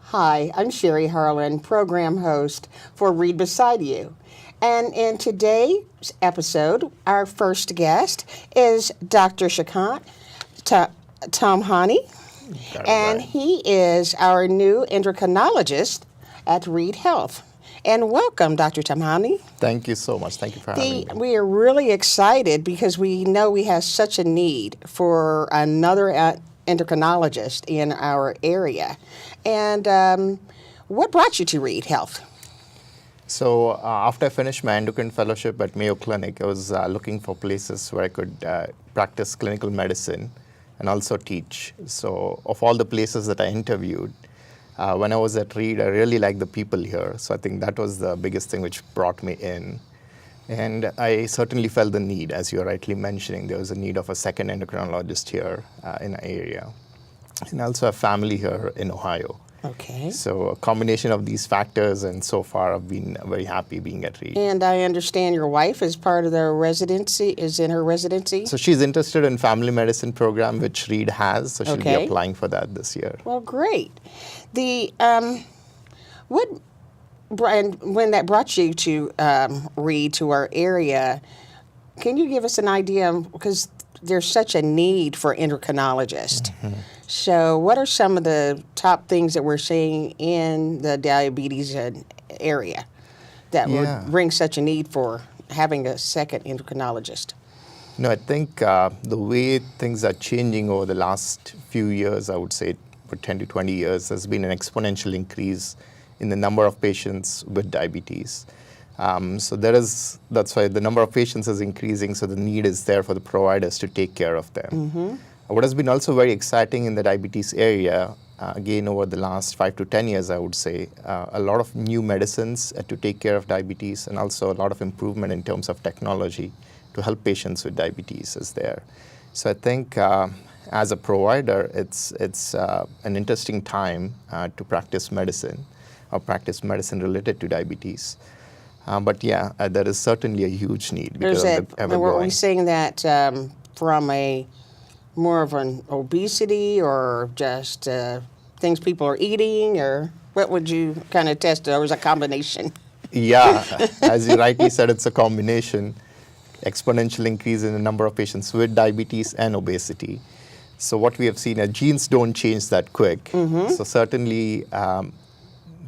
Hi, I'm Sherry Harlan, program host for Reid Beside You. And in today's episode, our first guest is Dr. Shakant Tomhani, and Right. he is our new endocrinologist at Reid Health. And welcome, Dr. Tomhani. Thank you so much. Thank you for having me. We are really excited because we know we have such a need for another endocrinologist in our area. And what brought you to Reid Health? So after I finished my endocrine fellowship at Mayo Clinic, I was looking for places where I could practice clinical medicine and also teach. So of all the places that I interviewed, when I was at Reid, I really liked the people here. So I think that was the biggest thing which brought me in. And I certainly felt the need, as you're rightly mentioning, there was a need of a second endocrinologist here in our area. And I also have family here in Ohio. Okay. So a combination of these factors, and so far I've been very happy being at Reid. And I understand your wife is part of the residency, is in her residency? So she's interested in family medicine program, which Reid has, so she'll be Okay. applying for that this year. Well, great. The Brian, when that brought you to Reid, to our area, can you give us an idea, because there's such a need for endocrinologists. So what are some of the top things that we're seeing in the diabetes area that Yeah. would bring such a need for having a second endocrinologist? No, I think the way things are changing over the last few years, I would say for 10 to 20 years, there's been an exponential increase in the number of patients with diabetes. So that's why the number of patients is increasing, so the need is there for the providers to take care of them. What has been also very exciting in the diabetes area, again over the last 5 to 10 years, I would say, a lot of new medicines to take care of diabetes, and also a lot of improvement in terms of technology to help patients with diabetes is there. So I think as a provider, it's an interesting time to practice medicine or practice medicine related to diabetes. But yeah, there is certainly a huge need because of the Were we ever-growing. saying that from a more of an obesity, or just things people are eating, or what would you kind of test? Or was a combination? Yeah, as you rightly said, it's a combination, exponential increase in the number of patients with diabetes and obesity. So what we have seen is genes don't change that quick. So certainly,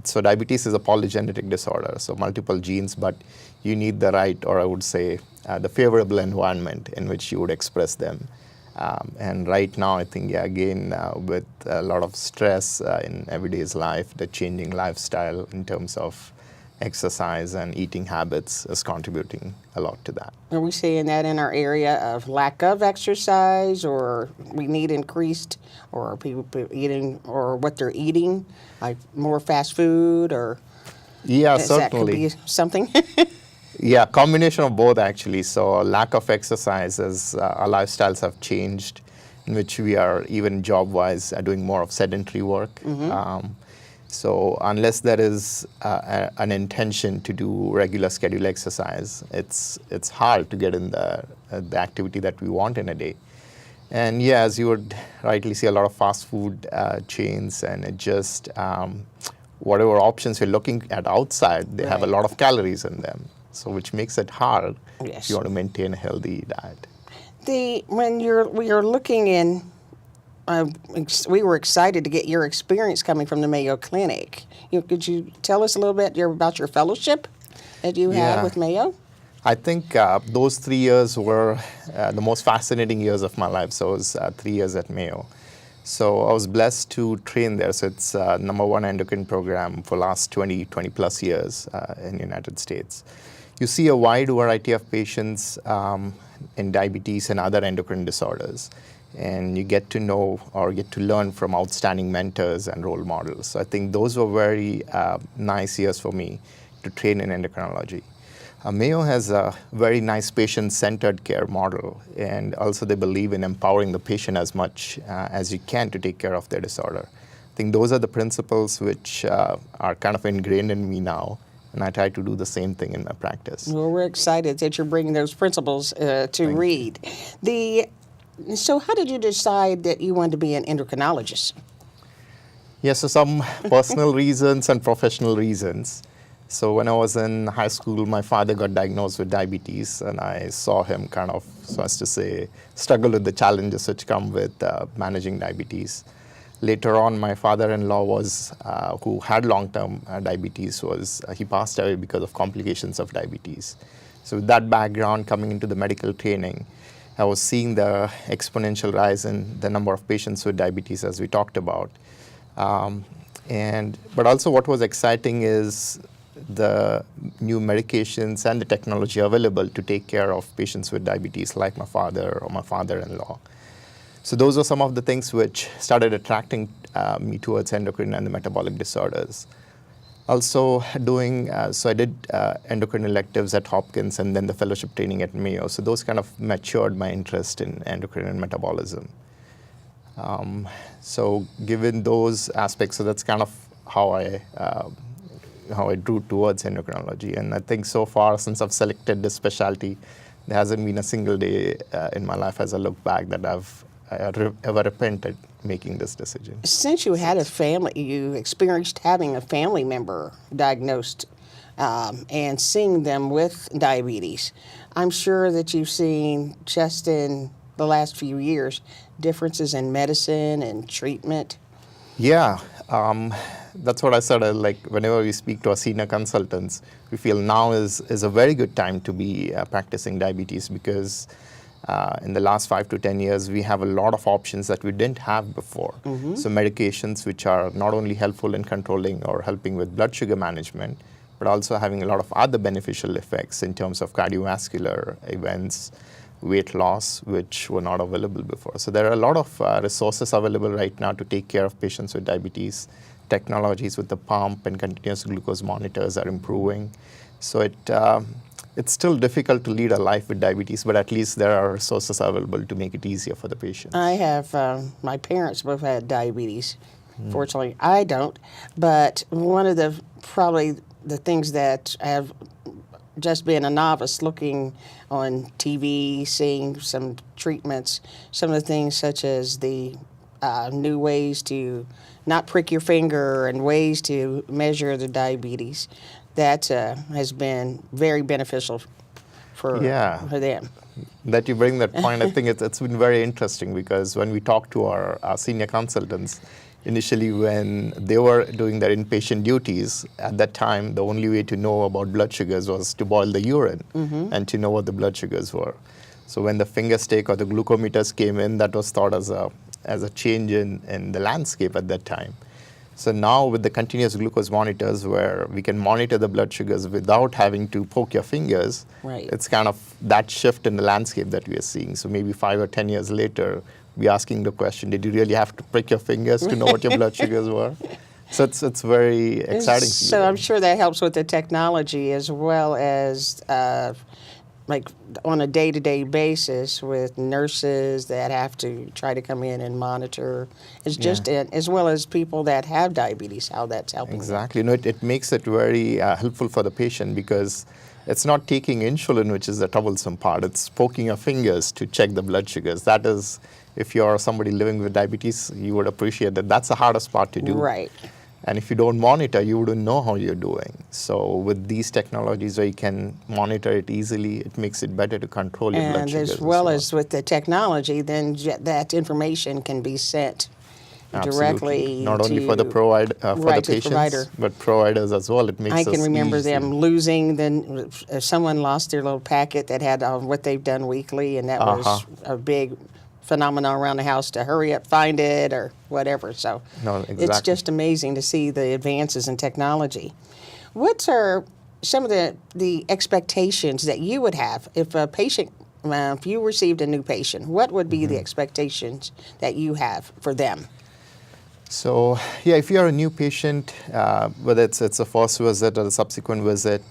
so diabetes is a polygenetic disorder, so multiple genes, but you need the right, or I would say, the favorable environment in which you would express them. And right now, I think, yeah, again, with a lot of stress in everyday's life, the changing lifestyle in terms of exercise and eating habits is contributing a lot to that. Are we seeing that in our area of lack of exercise, or we need increased, or are people eating, or what they're eating, like more fast food, or Yeah, that could certainly. be something? Yeah, combination of both actually. So lack of exercise as our lifestyles have changed, in which we are even job-wise doing more of sedentary work. So unless there is an intention to do regular schedule exercise, it's hard to get in the activity that we want in a day. And yeah, as you would rightly see, a lot of fast food chains, and it just whatever options you're looking at outside, they have a Right. lot of calories in them. So which makes it hard Yes. if you want to maintain a healthy diet. When we are looking in, we were excited to get your experience coming from the Mayo Clinic. Could you tell us a little bit about your fellowship that you had Yeah. with Mayo? I think those 3 years were the most fascinating years of my life. So it was 3 years at Mayo. So I was blessed to train there. So it's #1 endocrine program for last 20 plus years in the United States. You see a wide variety of patients in diabetes and other endocrine disorders. And you get to know or get to learn from outstanding mentors and role models. So I think those were very nice years for me to train in endocrinology. Mayo has a very nice patient-centered care model, and also they believe in empowering the patient as much as you can to take care of their disorder. I think those are the principles which are kind of ingrained in me now, and I try to do the same thing in my practice. Well, we're excited that you're bringing those principles to Reid. So how did you decide that you wanted to be an endocrinologist? Yeah, so some personal reasons and professional reasons. So when I was in high school, my father got diagnosed with diabetes, and I saw him kind of, so as to say, struggle with the challenges which come with managing diabetes. Later on, my father-in-law was, who had long-term diabetes, he passed away because of complications of diabetes. So with that background, coming into the medical training, I was seeing the exponential rise in the number of patients with diabetes, as we talked about. But also what was exciting is the new medications and the technology available to take care of patients with diabetes, like my father or my father-in-law. So those are some of the things which started attracting me towards endocrine and the metabolic disorders. Also so I did endocrine electives at Hopkins and then the fellowship training at Mayo. So those kind of matured my interest in endocrine and metabolism. So given those aspects, so that's kind of how I drew towards endocrinology. And I think so far, since I've selected this specialty, there hasn't been a single day in my life as I look back that I've ever repented making this decision. Since you had you experienced having a family member diagnosed and seeing them with diabetes, I'm sure that you've seen just in the last few years differences in medicine and treatment. Yeah, that's what I said. Like whenever we speak to our senior consultants, we feel now is a very good time to be practicing diabetes because in the last 5 to 10 years, we have a lot of options that we didn't have before. Mm-hmm. So medications which are not only helpful in controlling or helping with blood sugar management, but also having a lot of other beneficial effects in terms of cardiovascular events, weight loss, which were not available before. So there are a lot of resources available right now to take care of patients with diabetes. Technologies with the pump and continuous glucose monitors are improving. So it's still difficult to lead a life with diabetes, but at least there are resources available to make it easier for the patients. I have, my parents both had diabetes. Fortunately, I don't. But one of probably the things that have just been a novice looking on TV, seeing some treatments, some of the things such as the new ways to not prick your finger and ways to measure the diabetes, that has been very beneficial for them. That you bring that point, I think it's been very interesting because when we talk to our senior consultants, initially when they were doing their inpatient duties, at that time, the only way to know about blood sugars was to boil the urine and to know what the blood sugars were. So when the finger stick or the glucometers came in, that was thought as a change in the landscape at that time. So now with the continuous glucose monitors where we can monitor the blood sugars without having to poke your fingers, it's kind of that shift in the landscape that we are seeing. So maybe 5 or 10 years later, we're asking the question, did you really have to prick your fingers to know what your blood sugars were? So it's very exciting. So I'm sure that helps with the technology as well as like on a day-to-day basis with nurses that have to try to come in and monitor. It's just as well as people that have diabetes, how that's helping. Exactly. It makes it very helpful for the patient because it's not taking insulin, which is the troublesome part. It's poking your fingers to check the blood sugars. That is, if you're somebody living with diabetes, you would appreciate that. That's the hardest part to do. Right. And if you don't monitor, you wouldn't know how you're doing. So with these technologies where you can monitor it easily, it makes it better to control your blood sugars. And as well as with the technology, then that information can be sent directly not only for the provider, for the patients, but providers as well. It makes I can us remember easy. them losing. Then someone lost their little packet that had what they've done weekly, and that was a big phenomenon around the house to hurry up, find it, or whatever. So it's just amazing to see the advances in technology. What are some of the expectations that you would have if a patient, if you received a new patient, what would be the expectations that you have for them? So, if you're a new patient, whether it's a first visit or a subsequent visit,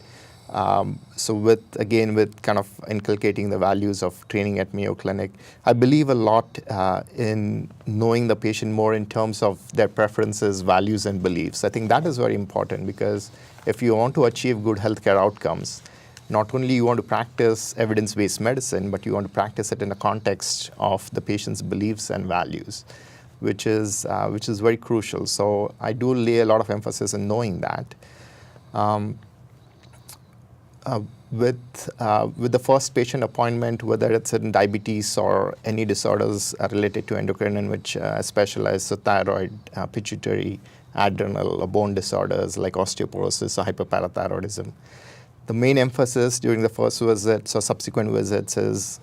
so with kind of inculcating the values of training at Mayo Clinic, I believe a lot in knowing the patient more in terms of their preferences, values, and beliefs. I think that is very important because if you want to achieve good healthcare outcomes, not only you want to practice evidence-based medicine, but you want to practice it in the context of the patient's beliefs and values. which is very crucial. So I do lay a lot of emphasis in knowing that. With the first patient appointment, whether it's in diabetes or any disorders related to endocrine in which I specialize, so thyroid, pituitary, adrenal, or bone disorders like osteoporosis or hyperparathyroidism. The main emphasis during the first visits or subsequent visits is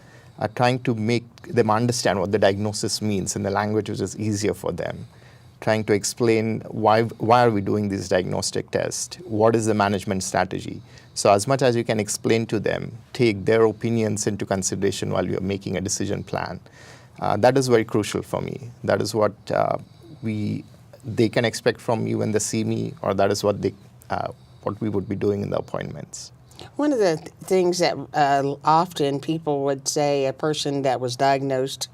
trying to make them understand what the diagnosis means in the language which is easier for them. Trying to explain why are we doing these diagnostic tests? What is the management strategy? So as much as you can explain to them, take their opinions into consideration while you're making a decision plan. That is very crucial for me. That is what they can expect from me when they see me, or that is what we would be doing in the appointments. One of the things that often people would say, a person that was diagnosed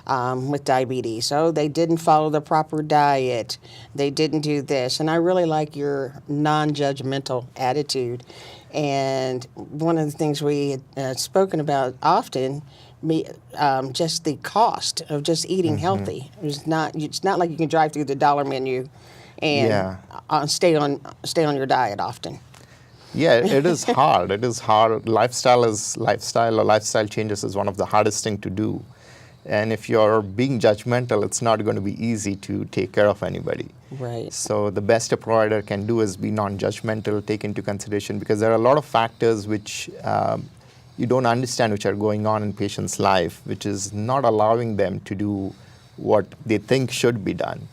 with diabetes, oh, they didn't follow the proper diet, they didn't do this. And I really like your non-judgmental attitude. And one of the things we had spoken about often, just the cost of just eating healthy. It's not like you can drive through the dollar menu and stay on your diet often. Yeah, it is hard. It is hard. Lifestyle changes is one of the hardest thing to do. And if you're being judgmental, it's not going to be easy to take care of anybody. Right. So the best a provider can do is be non-judgmental, take into consideration, because there are a lot of factors which you don't understand which are going on in patients' life, which is not allowing them to do what they think should be done.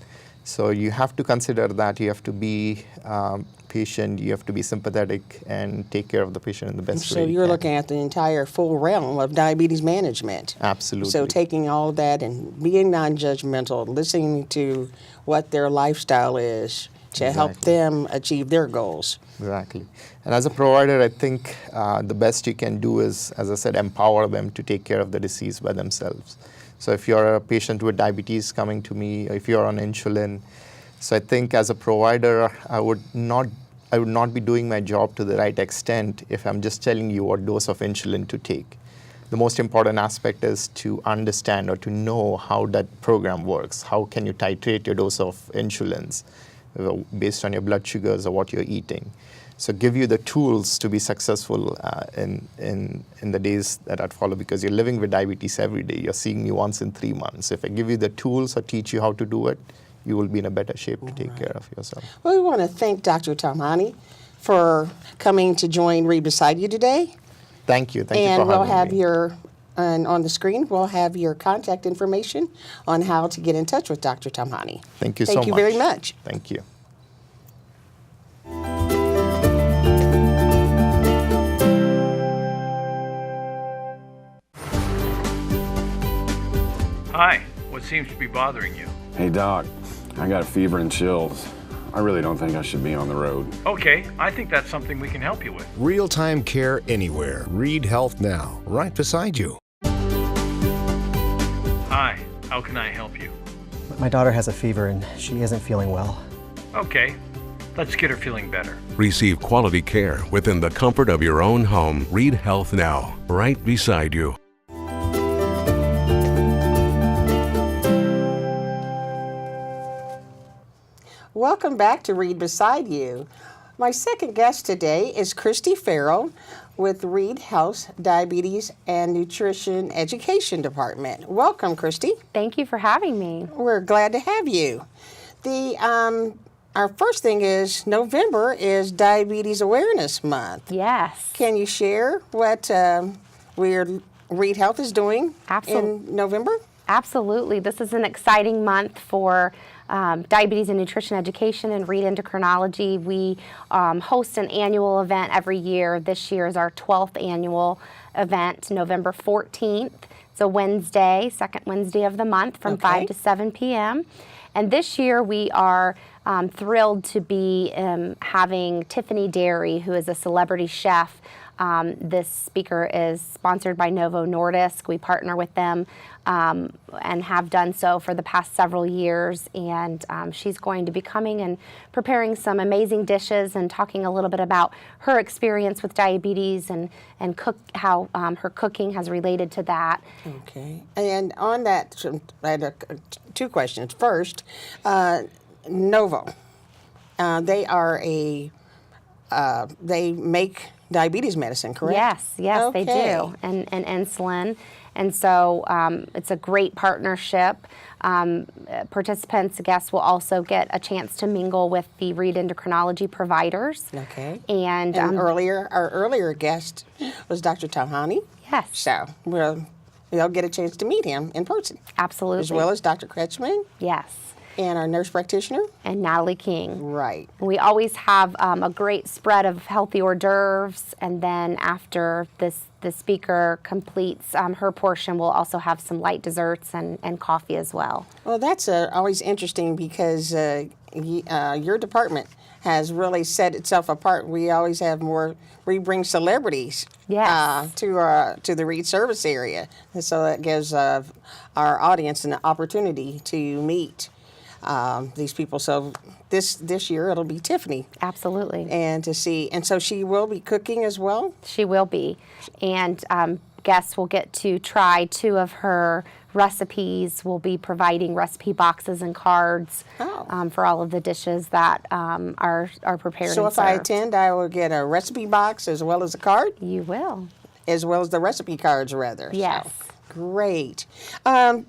So you have to consider that. You have to be patient, you have to be sympathetic and take care of the patient in the best way. So you're looking at the entire full realm of diabetes management. Absolutely. So taking all of that and being non-judgmental, listening to what their lifestyle is to help them achieve their goals. Exactly. And as a provider, I think the best you can do is, as I said, empower them to take care of the disease by themselves. So if you're a patient with diabetes coming to me, or if you're on insulin, so I think as a provider, I would not be doing my job to the right extent if I'm just telling you what dose of insulin to take. The most important aspect is to understand or to know how that program works. How can you titrate your dose of insulins based on your blood sugars or what you're eating? So give you the tools to be successful in the days that follow, because you're living with diabetes every day. You're seeing me once in 3 months. If I give you the tools or teach you how to do it, you will be in a better shape to take care of yourself. Well, we want to thank Dr. Tamhani for coming to join Reid Beside You today. Thank you. Thank you for And we'll having have me. and on the screen, we'll have your contact information on how to get in touch with Dr. Tamhani. Thank you so much. Thank you very much. Thank you. Hi, what seems to be bothering you? Hey, Doc, I got a fever and chills. I really don't think I should be on the road. Okay, I think that's something we can help you with. Real-time care anywhere. Reid Health Now, right beside you. Hi, how can I help you? My daughter has a fever and she isn't feeling well. Okay, let's get her feeling better. Receive quality care within the comfort of your own home. Reid Health Now, right beside you. Welcome back to Reid Beside You. My second guest today is Christy Farrell with Reid Health Diabetes and Nutrition Education Department. Welcome, Christy. Thank you for having me. We're glad to have you. Our first thing is November is Diabetes Awareness Month. Yes. Can you share what Reid Health is doing in November? Absolutely. This is an exciting month for diabetes and nutrition education and Reid Endocrinology. We host an annual event every year. This year is our 12th annual event, November 14th. It's a Wednesday, second Wednesday of the month from 5 to 7 p.m. And this year we are thrilled to be having Tiffany Derry, who is a celebrity chef, This speaker is sponsored by Novo Nordisk. We partner with them and have done so for the past several years. And she's going to be coming and preparing some amazing dishes and talking a little bit about her experience with diabetes and how her cooking has related to that. Okay. And on that, I had two questions. First, Novo. They are they make diabetes medicine, correct? Yes, okay. they do, and insulin. And so it's a great partnership. Participants, guests will also get a chance to mingle with the Reid endocrinology providers. Okay. And our earlier guest was Dr. Tahani. Yes. So they'll get a chance to meet him in person. Absolutely. As well as Dr. Kretschmann. Yes. And our nurse practitioner. And Natalie King. Right. We always have a great spread of healthy hors d'oeuvres, and then after the speaker completes her portion, we'll also have some light desserts and coffee as well. Well, that's always interesting because your department has really set itself apart. We always have we bring celebrities Yes. to the Reid service area. And so that gives our audience an opportunity to meet these people. So this year it'll be Tiffany. Absolutely. And to see, and so she will be cooking as well? She will be. And guests will get to try 2 of her recipes. We'll be providing recipe boxes and cards for all of the dishes that are prepared So and if I served. attend, I will get a recipe box as well as a card? You will. As well as the recipe cards, rather. Yes. So, great. On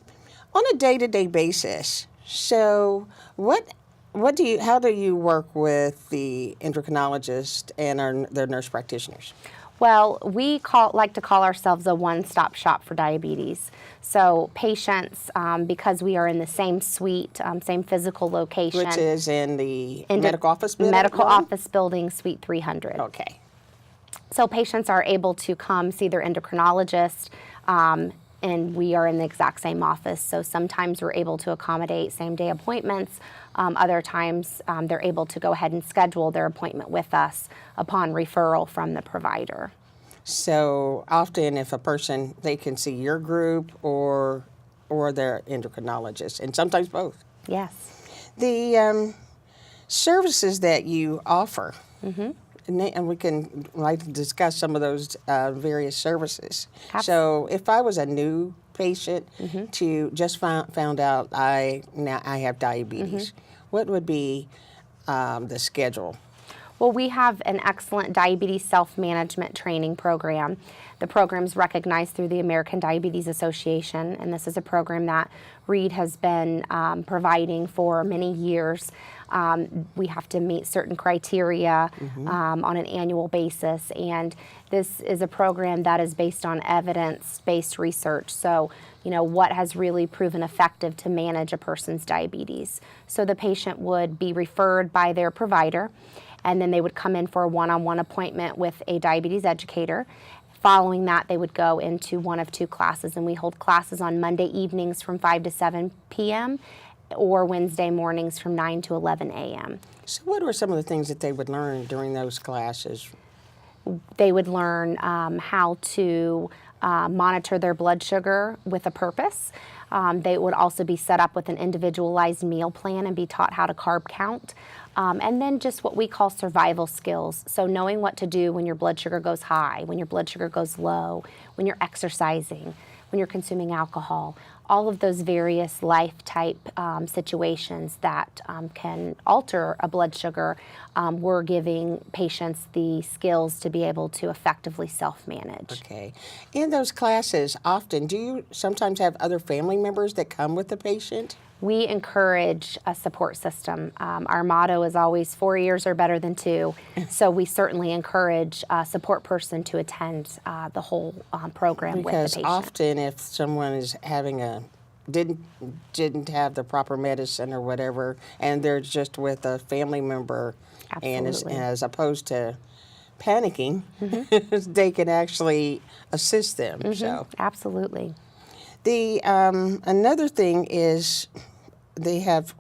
a day-to-day basis, so how do you work with the endocrinologist and their nurse practitioners? Well, we like to call ourselves a one-stop shop for diabetes. So patients, because we are in the same suite, same physical location. Which is in the medical office building? Medical office building, suite 300. Okay. So patients are able to come see their endocrinologist, and we are in the exact same office. So sometimes we're able to accommodate same-day appointments. Other times they're able to go ahead and schedule their appointment with us upon referral from the provider. So often if a person, they can see your group or their endocrinologist, and sometimes both. Yes. The services that you offer, and we can discuss some of those various services. Absolutely. So if I was a new patient to just found out I have diabetes, what would be the schedule? Well, we have an excellent diabetes self-management training program. The program is recognized through the American Diabetes Association, and this is a program that Reid has been providing for many years. We have to meet certain criteria on an annual basis, and this is a program that is based on evidence-based research. So, what has really proven effective to manage a person's diabetes. So the patient would be referred by their provider, and then they would come in for a one-on-one appointment with a diabetes educator. Following that, they would go into one of 2 classes, and we hold classes on Monday evenings from 5 to 7 p.m. or Wednesday mornings from 9 to 11 a.m. So what were some of the things that they would learn during those classes? They would learn how to monitor their blood sugar with a purpose. They would also be set up with an individualized meal plan and be taught how to carb count. And then just what we call survival skills. So knowing what to do when your blood sugar goes high, when your blood sugar goes low, when you're exercising, when you're consuming alcohol, all of those various life type situations that can alter a blood sugar, we're giving patients the skills to be able to effectively self-manage. Okay. In those classes, often, do you sometimes have other family members that come with the patient? We encourage a support system. Our motto is always 4 years are better than 2, so we certainly encourage a support person to attend the whole program with the patient. Because often if someone is having didn't have the proper medicine or whatever, and they're just with a family member, and as opposed to panicking, they can actually assist them. So Absolutely. the another thing is they have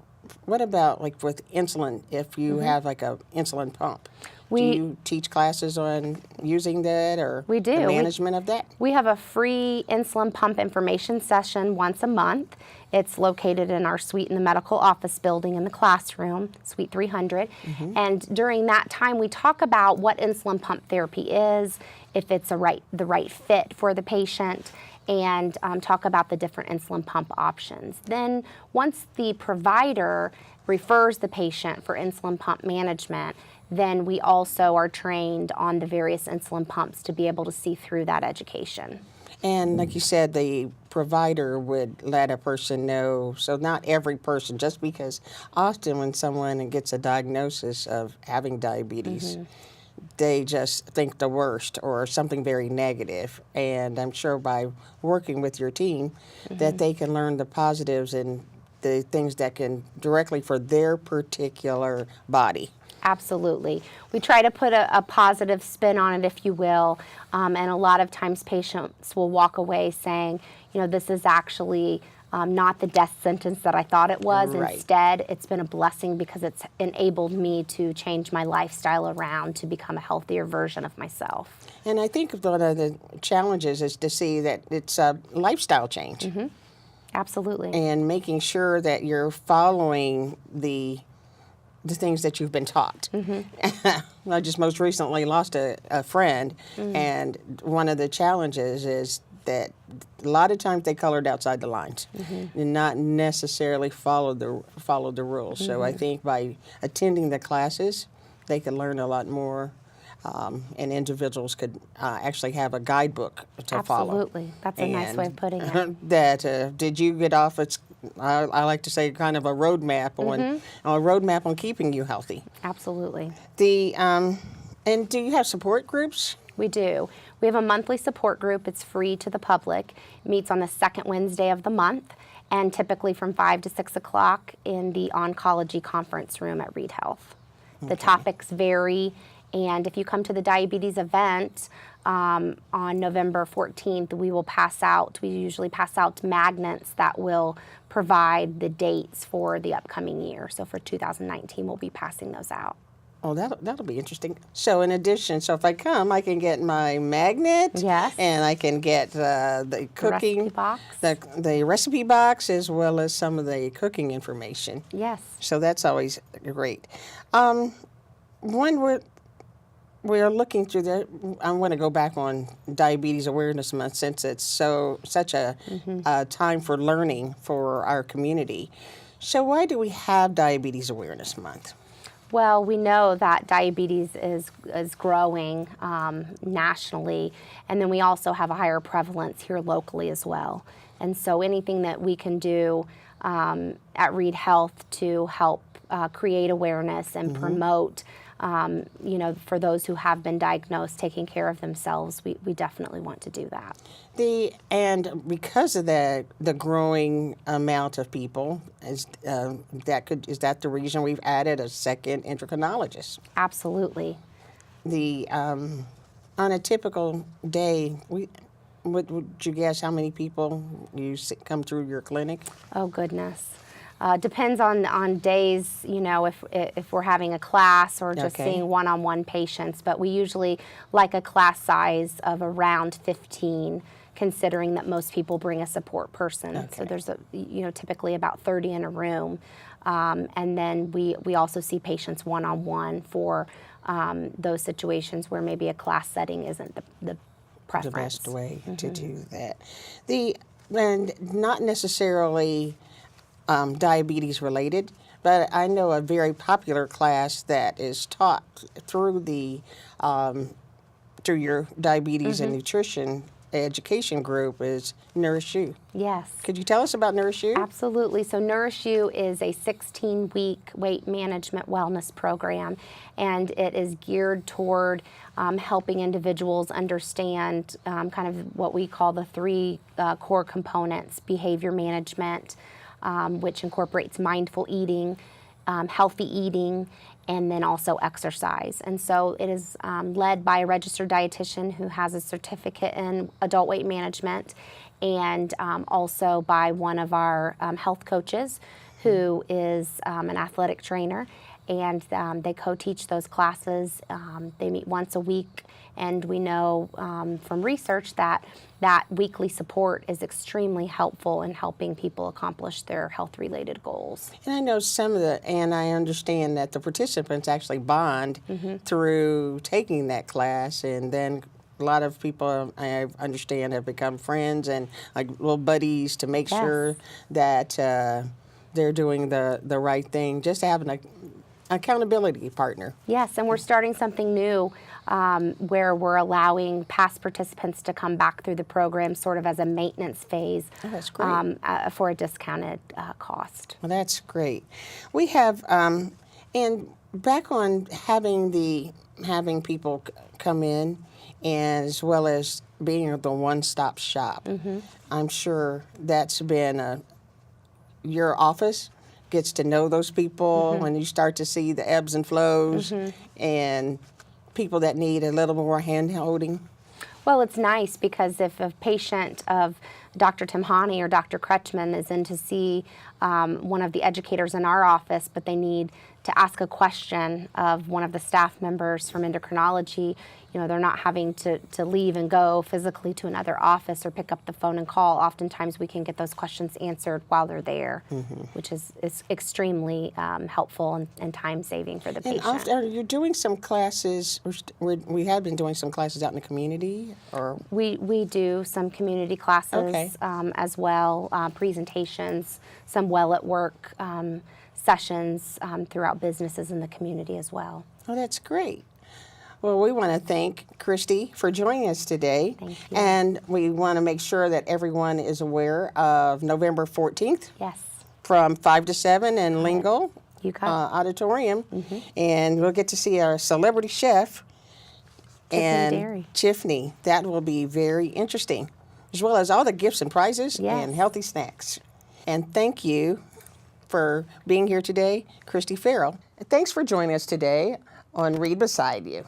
what about like with insulin? If you have like a insulin pump, do you teach classes on using that or We do. the management of that? We have a free insulin pump information session once a month. It's located in our suite in the medical office building in the classroom, Suite 300. And during that time, we talk about what insulin pump therapy is, if it's the right fit for the patient, and talk about the different insulin pump options. Then once the provider refers the patient for insulin pump management, then we also are trained on the various insulin pumps to be able to see through that education. And like you said, the provider would let a person know. So not every person, just because often when someone gets a diagnosis of having diabetes, they just think the worst or something very negative. And I'm sure by working with your team that they can learn the positives and the things that can directly for their particular body. Absolutely. We try to put a positive spin on it, if you will, and a lot of times patients will walk away saying, you know, this is actually not the death sentence that I thought it was. Right. Instead, it's been a blessing because it's enabled me to change my lifestyle around to become a healthier version of myself. And I think one of the challenges is to see that it's a lifestyle change Absolutely. and making sure that you're following the things that you've been taught. I just most recently lost a friend, and one of the challenges is that a lot of times they colored outside the lines and not necessarily followed the rules. So I think by attending the classes, they could learn a lot more, and individuals could actually have a guidebook to follow. Absolutely. That's a nice way of putting it. That did you get off? I like to say kind of a roadmap on keeping you healthy. Absolutely. And do you have support groups? We do. We have a monthly support group. It's free to the public. It meets on the second Wednesday of the month, and typically from 5 to 6 o'clock in the oncology conference room at Reid Health. The topics vary, and if you come to the diabetes event on November 14th, we usually pass out magnets that will provide the dates for the upcoming year. So for 2019, we'll be passing those out. Oh, that'll be interesting. So in addition, if I come, I can get my magnet. Yes. And I can get the cooking recipe box. the recipe box, as well as some of the cooking information. Yes. So that's always great. When we're looking through I want to go back on Diabetes Awareness Month, since it's such a time for learning for our community. So why do we have Diabetes Awareness Month? Well, we know that diabetes is growing nationally, and then we also have a higher prevalence here locally as well. And so anything that we can do at Reid Health to help create awareness and promote, for those who have been diagnosed, taking care of themselves, we definitely want to do that. And because of the growing amount of people, is that the reason we've added a second endocrinologist? Absolutely. On a typical day, would you guess how many people come through your clinic? Oh goodness. Depends on days, if we're having a class or just seeing one-on-one patients, but we usually like a class size of around 15, considering that most people bring a support person. Okay. So there's typically about 30 in a room. And then we also see patients one-on-one for those situations where maybe a class setting isn't the preference. The best way to do that. And not necessarily diabetes related, but I know a very popular class that is taught through your diabetes and nutrition education group is Nourish You. Yes. Could you tell us about Nourish You? Absolutely. So Nourish You is a 16-week weight management wellness program, and it is geared toward helping individuals understand kind of what we call the three core components: behavior management, which incorporates mindful eating, healthy eating, and then also exercise. And so it is led by a registered dietitian who has a certificate in adult weight management, and also by one of our health coaches who is an athletic trainer, and they co-teach those classes. They meet once a week, and we know from research that weekly support is extremely helpful in helping people accomplish their health-related goals. And I know and I understand that the participants actually bond through taking that class, and then a lot of people, I understand, have become friends and like little buddies to make sure that they're doing the right thing, just having an accountability partner. Yes, and we're starting something new where we're allowing past participants to come back through the program sort of as a maintenance phase. Oh, that's great. For a discounted cost. Well, that's great. We have, and back on having people come in, and as well as being the one-stop shop. I'm sure that's been your office gets to know those people, and you start to see the ebbs and flows, and people that need a little more hand-holding. Well, it's nice because if a patient of Dr. Timhani or Dr. Kretschmann is in to see one of the educators in our office, but they need to ask a question of one of the staff members from endocrinology, they're not having to leave and go physically to another office or pick up the phone and call. Oftentimes we can get those questions answered while they're there, which is extremely helpful and time-saving for the patient. And are you doing some classes, we have been doing some classes out in the community? Or We do some community classes as well, presentations, some well at work sessions throughout businesses in the community as well. Oh, that's great. Well, we want to thank Christy for joining us today. Thank you. And we want to make sure that everyone is aware of November 14th. Yes. From 5 to 7 in Lingle You got it. Auditorium. And we'll get to see our celebrity chef, Dairy. Tiffany. That will be very interesting, as well as all the gifts and prizes Yes. and healthy snacks. And thank you for being here today, Christy Farrell. Thanks for joining us today on Reid Beside You.